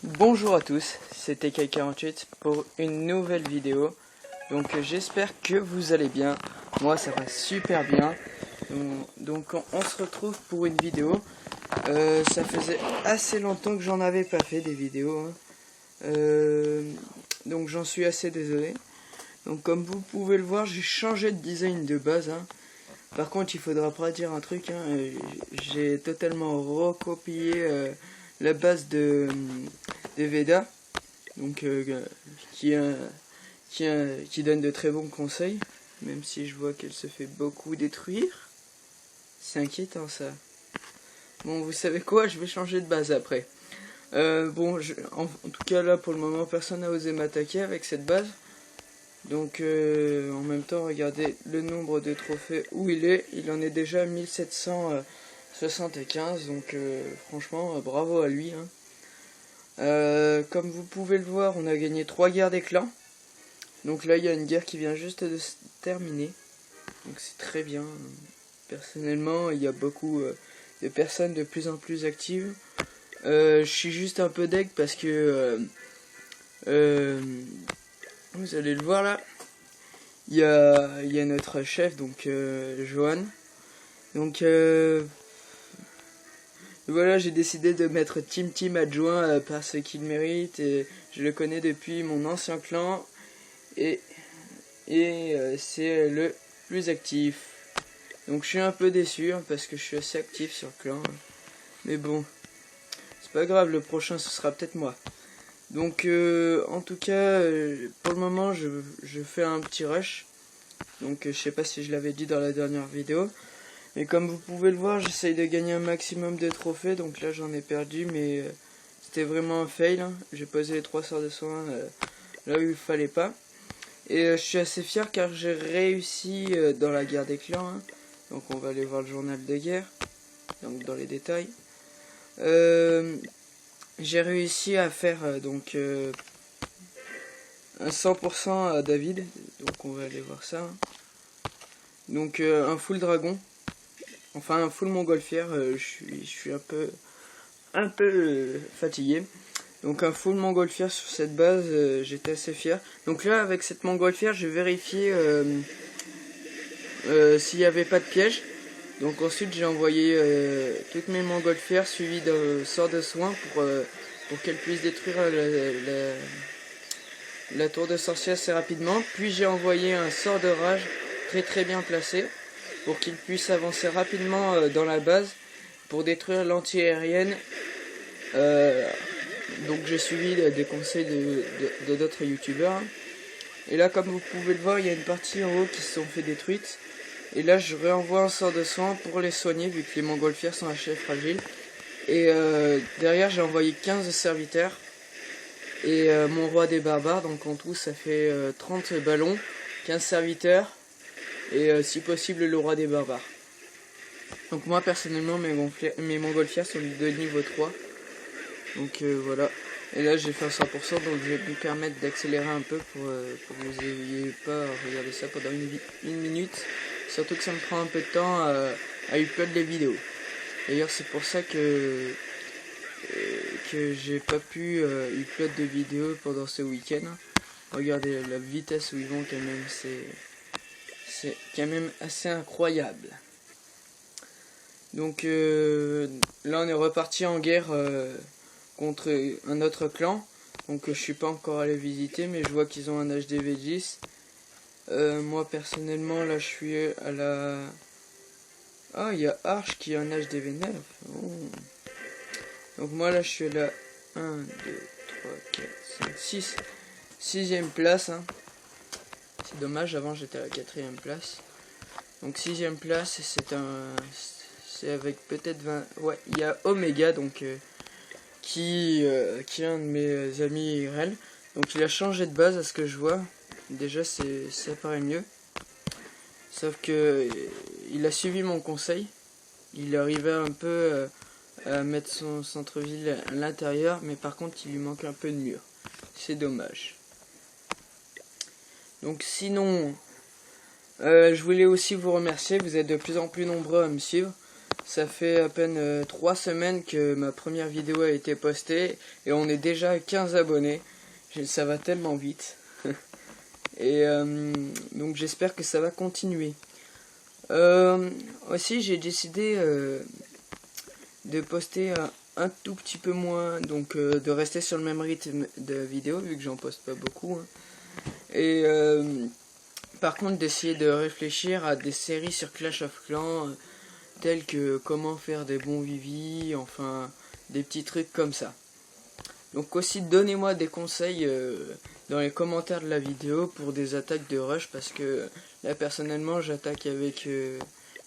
Bonjour à tous, c'était K48 pour une nouvelle vidéo. Donc j'espère que vous allez bien. Moi ça va super bien. Donc on se retrouve pour une vidéo. Ça faisait assez longtemps que j'en avais pas fait des vidéos. Donc j'en suis assez désolé. Donc comme vous pouvez le voir, j'ai changé de design de base. Par contre il faudra pas dire un truc. J'ai totalement recopié la base de Veda, donc qui donne de très bons conseils, même si je vois qu'elle se fait beaucoup détruire. C'est inquiétant ça. Bon, vous savez quoi, je vais changer de base après. Bon, en tout cas là pour le moment personne n'a osé m'attaquer avec cette base. Donc en même temps regardez le nombre de trophées où il est. Il en est déjà 1775, donc franchement bravo à lui. Comme vous pouvez le voir, on a gagné 3 guerres des clans. Donc là il y a une guerre qui vient juste de se terminer. Donc c'est très bien. Personnellement il y a beaucoup de personnes de plus en plus actives. Je suis juste un peu deg parce que vous allez le voir là. Il y a notre chef, donc Johan. Donc voilà, j'ai décidé de mettre Team adjoint parce qu'il mérite, et je le connais depuis mon ancien clan et c'est le plus actif. Donc je suis un peu déçu parce que je suis assez actif sur le clan, mais bon, c'est pas grave, le prochain ce sera peut-être moi. Donc en tout cas pour le moment je fais un petit rush. Donc je sais pas si je l'avais dit dans la dernière vidéo, mais comme vous pouvez le voir, j'essaye de gagner un maximum de trophées. Donc là j'en ai perdu, mais c'était vraiment un fail. J'ai posé les 3 sorts de soins là où il fallait pas. Et je suis assez fier car j'ai réussi dans la guerre des clans. Donc on va aller voir le journal de guerre, donc dans les détails. J'ai réussi à faire donc un 100% à David, donc on va aller voir ça. Donc un full dragon, enfin un full montgolfière. Je suis un peu fatigué. Donc un full montgolfière sur cette base, j'étais assez fier. Donc là avec cette montgolfière j'ai vérifié s'il n'y avait pas de piège. Donc ensuite j'ai envoyé toutes mes montgolfières suivies d'un sort de soin pour qu'elles puissent détruire la tour de sorcier assez rapidement. Puis j'ai envoyé un sort de rage très bien placé pour qu'il puisse avancer rapidement dans la base pour détruire l'anti-aérienne. Donc j'ai suivi des conseils de d'autres youtubeurs. Et là comme vous pouvez le voir, il y a une partie en haut qui se sont fait détruites. Et là je réenvoie un sort de soin pour les soigner vu que les montgolfières sont assez fragiles. Et derrière j'ai envoyé 15 serviteurs et mon roi des barbares. Donc en tout ça fait 30 ballons, 15 serviteurs et si possible le roi des barbares. Donc moi personnellement mes montgolfières sont de niveau 3. Donc voilà. Et là j'ai fait un 100%, donc je vais me permettre d'accélérer un peu pour que vous n'ayez pas à regarder ça pendant une minute. Surtout que ça me prend un peu de temps à upload les vidéos. D'ailleurs c'est pour ça que j'ai pas pu upload de vidéos pendant ce week-end. Regardez la vitesse où ils vont quand même, c'est quand même assez incroyable. Donc là on est reparti en guerre contre un autre clan. Donc je suis pas encore allé visiter, mais je vois qu'ils ont un HDV 10. Moi personnellement là je suis à la... Ah, il y a Arch qui a un HDV 9. Oh. Donc moi là je suis à la 1, 2, 3, 4, 5, 6 6ème place. C'est dommage, avant j'étais à la 4ème place. Donc 6ème place, c'est avec peut-être 20... Ouais, il y a Omega donc qui est un de mes amis IRL. Donc il a changé de base à ce que je vois. Déjà ça paraît mieux. Sauf que il a suivi mon conseil. Il arrivait un peu à mettre son centre-ville à l'intérieur, mais par contre il lui manque un peu de mur. C'est dommage. Donc sinon, je voulais aussi vous remercier. Vous êtes de plus en plus nombreux à me suivre. Ça fait à peine 3 semaines que ma première vidéo a été postée et on est déjà à 15 abonnés. Ça va tellement vite. Et donc j'espère que ça va continuer. Aussi j'ai décidé de poster un tout petit peu moins, donc de rester sur le même rythme de vidéo vu que j'en poste pas beaucoup. Hein. Et par contre d'essayer de réfléchir à des séries sur Clash of Clans telles que comment faire des bons vivis, enfin des petits trucs comme ça. Donc aussi donnez-moi des conseils dans les commentaires de la vidéo pour des attaques de rush, parce que là personnellement j'attaque avec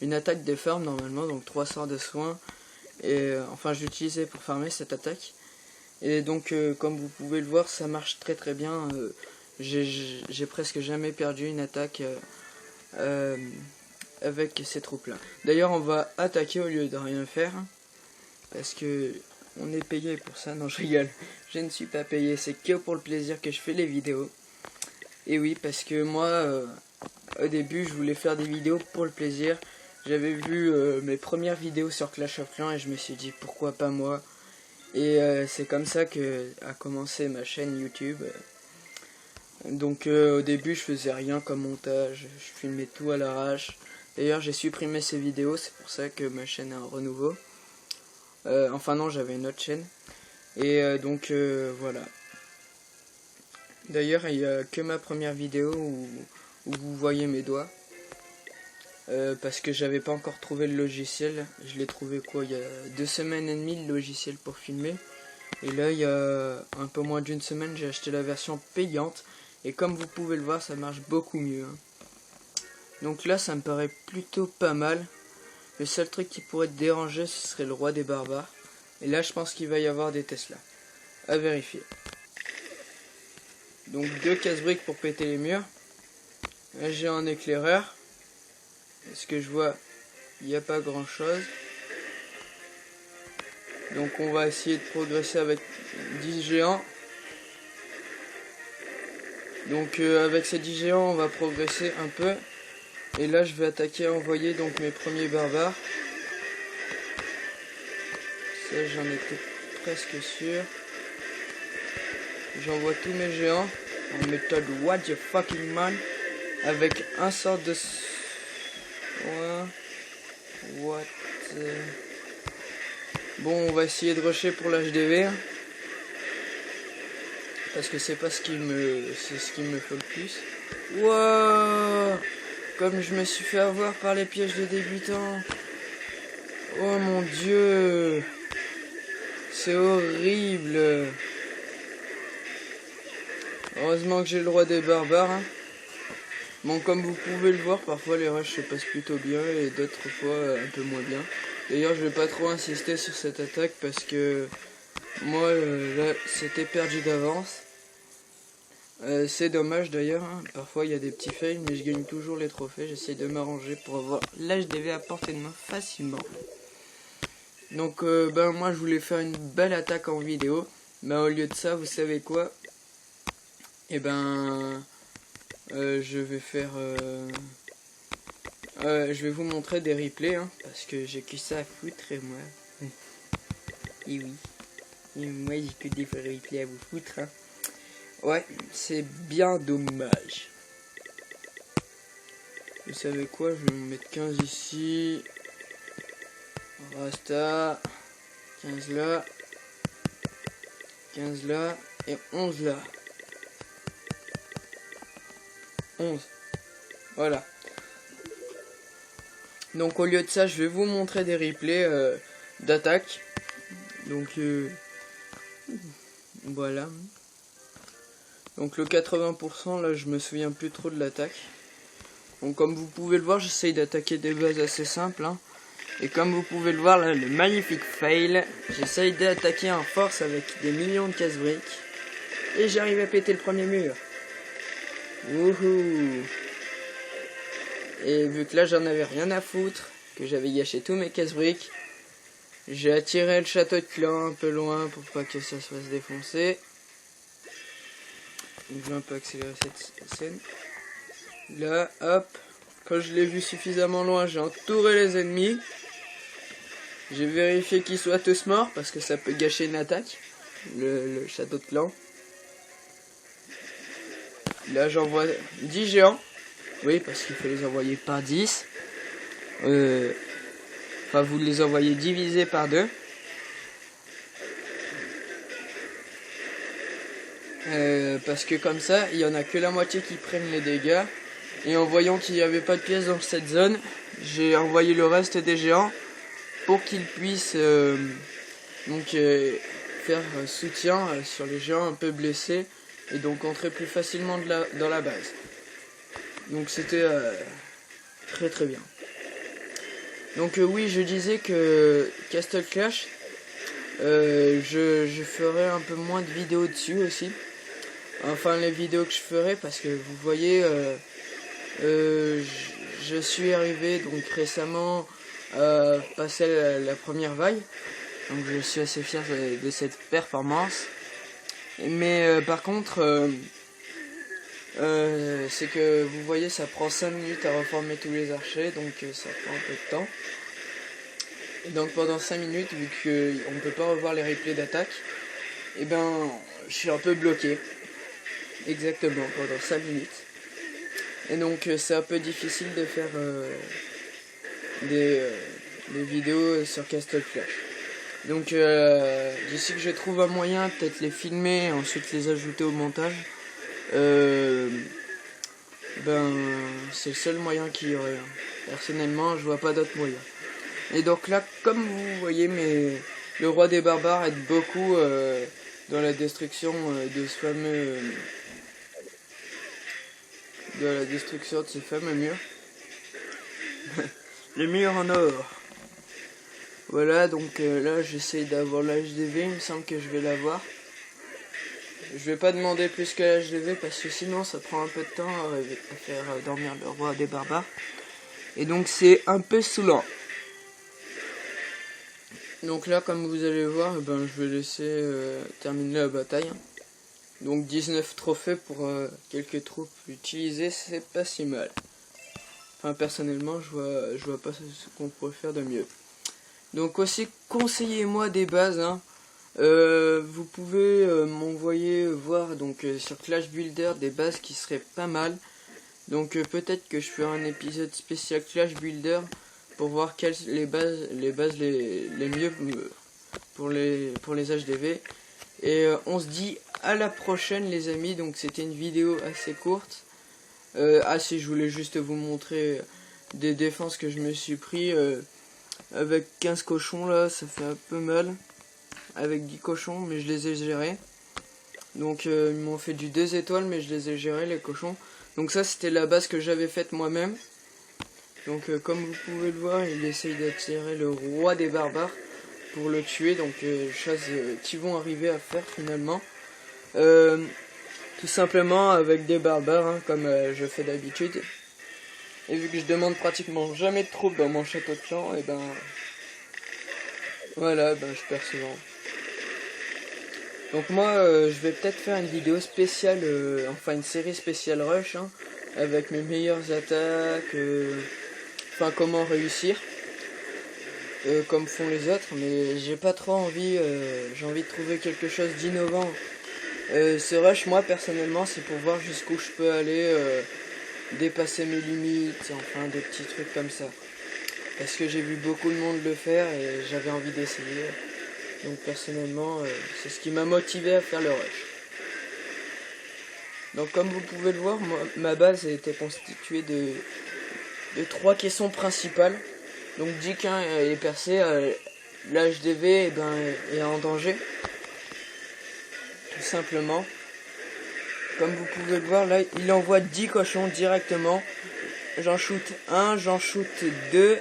une attaque de farm normalement, donc 3 sorts de soins, et enfin je l'utilisais pour farmer cette attaque, et donc comme vous pouvez le voir ça marche très très bien. J'ai presque jamais perdu une attaque avec ces troupes là. D'ailleurs on va attaquer au lieu de rien faire, parce que on est payé pour ça. Non, je rigole, je ne suis pas payé, c'est que pour le plaisir que je fais les vidéos. Et oui, parce que moi au début je voulais faire des vidéos pour le plaisir. J'avais vu mes premières vidéos sur Clash of Clans et je me suis dit pourquoi pas moi. Et c'est comme ça que a commencé ma chaîne YouTube. Donc au début je faisais rien comme montage, je filmais tout à l'arrache. D'ailleurs j'ai supprimé ces vidéos, c'est pour ça que ma chaîne a un renouveau. Enfin non, j'avais une autre chaîne. Et donc voilà. D'ailleurs il n'y a que ma première vidéo où vous voyez mes doigts. Parce que j'avais pas encore trouvé le logiciel. Je l'ai trouvé il y a 2 semaines et demie le logiciel pour filmer. Et là il y a un peu moins d'une semaine j'ai acheté la version payante. Et comme vous pouvez le voir ça marche beaucoup mieux. Hein. Donc là ça me paraît plutôt pas mal. Le seul truc qui pourrait te déranger ce serait le roi des barbares. Et là je pense qu'il va y avoir des Tesla. À vérifier. Donc 2 casse-briques pour péter les murs. Là j'ai un éclaireur. Est-ce que je vois? Il n'y a pas grand chose. Donc on va essayer de progresser avec 10 géants. Donc avec ces 10 géants on va progresser un peu. Et là je vais attaquer, envoyer donc mes premiers barbares. Ça j'en étais presque sûr. J'envoie tous mes géants en méthode what the fucking man. Avec un sort de... What Bon on va essayer de rusher pour l'HDV. Parce que c'est pas ce qui me faut le plus. Wow, comme je me suis fait avoir par les pièges des débutants. Oh mon dieu. C'est horrible. Heureusement que j'ai le roi des barbares. Hein. Bon, comme vous pouvez le voir, parfois les rushs se passent plutôt bien et d'autres fois un peu moins bien. D'ailleurs, je vais pas trop insister sur cette attaque parce que moi, là, c'était perdu d'avance. C'est dommage d'ailleurs, hein. Parfois il y a des petits fails, mais je gagne toujours les trophées. J'essaie de m'arranger pour avoir l'HDV à portée de main facilement. Donc moi je voulais faire une belle attaque en vidéo. Mais au lieu de ça, vous savez quoi? Et je vais faire... je vais vous montrer des replays, hein, parce que j'ai que ça à foutre, et moi. Et oui. Et moi j'ai que des replays à vous foutre, hein. Ouais, c'est bien dommage. Vous savez quoi, je vais en mettre 15 ici. Rasta. 15 là. 15 là. Et 11 là. 11. Voilà. Donc au lieu de ça, je vais vous montrer des replays d'attaque. Donc voilà. Donc le 80% là je me souviens plus trop de l'attaque. Donc comme vous pouvez le voir j'essaye d'attaquer des bases assez simples. Hein. Et comme vous pouvez le voir là le magnifique fail. J'essaye d'attaquer en force avec des millions de casse-briques. Et j'arrive à péter le premier mur. Wouhou. Et vu que là j'en avais rien à foutre, que j'avais gâché tous mes casse-briques, j'ai attiré le château de clan un peu loin pour pas que ça se fasse défoncer. Donc je vais un peu accélérer cette scène. Là, hop, quand je l'ai vu suffisamment loin, j'ai entouré les ennemis. J'ai vérifié qu'ils soient tous morts parce que ça peut gâcher une attaque, le château de clan. Là j'envoie 10 géants. Oui, parce qu'il faut les envoyer par 10. Enfin, vous les envoyez divisés par 2. Parce que comme ça, il y en a que la moitié qui prennent les dégâts. Et en voyant qu'il n'y avait pas de pièces dans cette zone, j'ai envoyé le reste des géants pour qu'ils puissent faire soutien sur les géants un peu blessés et donc entrer plus facilement dans la base. Donc c'était très très bien. Donc oui, je disais que Castle Clash, je ferai un peu moins de vidéos dessus aussi. Enfin, les vidéos que je ferai, parce que vous voyez, je suis arrivé donc récemment à passer la première vague. Donc je suis assez fier de cette performance. Mais par contre, c'est que vous voyez, ça prend 5 minutes à reformer tous les archers, donc ça prend un peu de temps. Et donc pendant 5 minutes, vu qu'on ne peut pas revoir les replays d'attaque, et ben je suis un peu bloqué. Exactement, pendant 5 minutes. Et donc c'est un peu difficile de faire des vidéos sur Castle Clash. Donc d'ici que je trouve un moyen, peut-être les filmer et ensuite les ajouter au montage. C'est le seul moyen qu'il y aurait. Personnellement, je vois pas d'autre moyen. Et donc là, comme vous voyez, le roi des barbares aide beaucoup dans la destruction de ce fameux de ces fameux murs. Les murs en or. Voilà, donc là j'essaie d'avoir l'HDV, il me semble que je vais l'avoir. Je vais pas demander plus que l'HDV parce que sinon ça prend un peu de temps à faire dormir le roi des barbares. Et donc c'est un peu saoulant. Donc là, comme vous allez voir, je vais laisser terminer la bataille. Donc 19 trophées pour quelques troupes utilisées, c'est pas si mal. Enfin personnellement, je vois pas ce qu'on pourrait faire de mieux. Donc aussi, conseillez-moi des bases. Vous pouvez m'envoyer voir donc sur Clash Builder des bases qui seraient pas mal. Donc peut-être que je ferai un épisode spécial Clash Builder pour voir quelles les bases les mieux pour les HDV. Et on se dit à la prochaine les amis. Donc c'était une vidéo assez courte. Si je voulais juste vous montrer des défenses que je me suis pris avec 15 cochons là, ça fait un peu mal. Avec 10 cochons, mais je les ai gérés. Donc ils m'ont fait du 2 étoiles, mais je les ai gérés les cochons. Donc ça c'était la base que j'avais faite moi-même. Donc comme vous pouvez le voir, il essaye d'attirer le roi des barbares pour le tuer. Donc chose qu'ils vont arriver à faire finalement. Tout simplement avec des barbares, comme je fais d'habitude. Et vu que je demande pratiquement jamais de troupes dans mon château de clan, et voilà, je perds souvent. Donc moi, je vais peut-être faire une vidéo spéciale, une série spéciale rush, avec mes meilleures attaques, comment réussir, comme font les autres, mais j'ai pas trop envie, j'ai envie de trouver quelque chose d'innovant. Ce rush, moi personnellement, c'est pour voir jusqu'où je peux aller, dépasser mes limites, des petits trucs comme ça. Parce que j'ai vu beaucoup de monde le faire et j'avais envie d'essayer. Donc personnellement, c'est ce qui m'a motivé à faire le rush. Donc comme vous pouvez le voir, ma base était constituée de 3 caissons principales. Donc dès qu'un est percé, l'HDV est en danger. Tout simplement. Comme vous pouvez le voir, là, il envoie 10 cochons directement. J'en shoot 1, j'en shoot 2.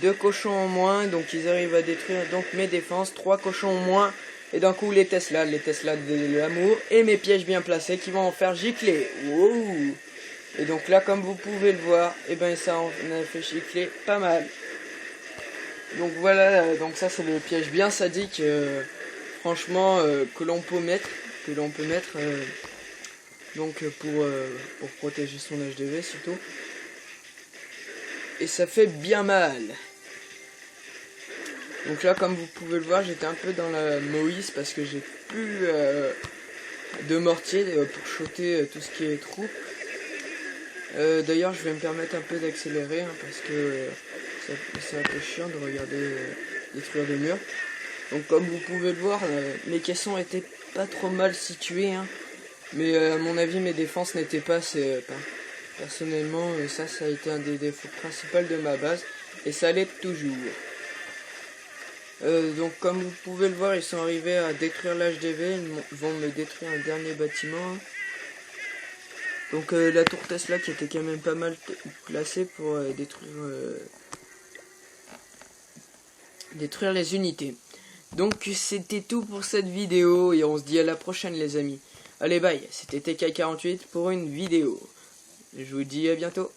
2 cochons en moins, donc ils arrivent à détruire donc mes défenses. 3 cochons en moins, et d'un coup les Tesla de l'amour, et mes pièges bien placés qui vont en faire gicler. Wow. Et donc là, comme vous pouvez le voir, et ben ça en a fait gicler pas mal. Donc voilà, donc ça c'est le piège bien sadique, franchement, que l'on peut mettre, donc pour protéger son HDV surtout. Et ça fait bien mal. Donc là, comme vous pouvez le voir, j'étais un peu dans la Moïse parce que j'ai plus de mortier pour shooter tout ce qui est troupe. D'ailleurs, je vais me permettre un peu d'accélérer parce que c'est un peu chiant de regarder détruire des murs. Donc comme vous pouvez le voir, mes caissons étaient pas trop mal situés, hein, mais à mon avis mes défenses n'étaient pas assez... personnellement, ça a été un des défauts principaux de ma base, et ça l'est toujours. Donc comme vous pouvez le voir, ils sont arrivés à détruire l'HDV, ils vont me détruire un dernier bâtiment. Donc la tour Tesla qui était quand même pas mal placée pour détruire les unités. Donc c'était tout pour cette vidéo et on se dit à la prochaine les amis. Allez bye, c'était TK48 pour une vidéo. Je vous dis à bientôt.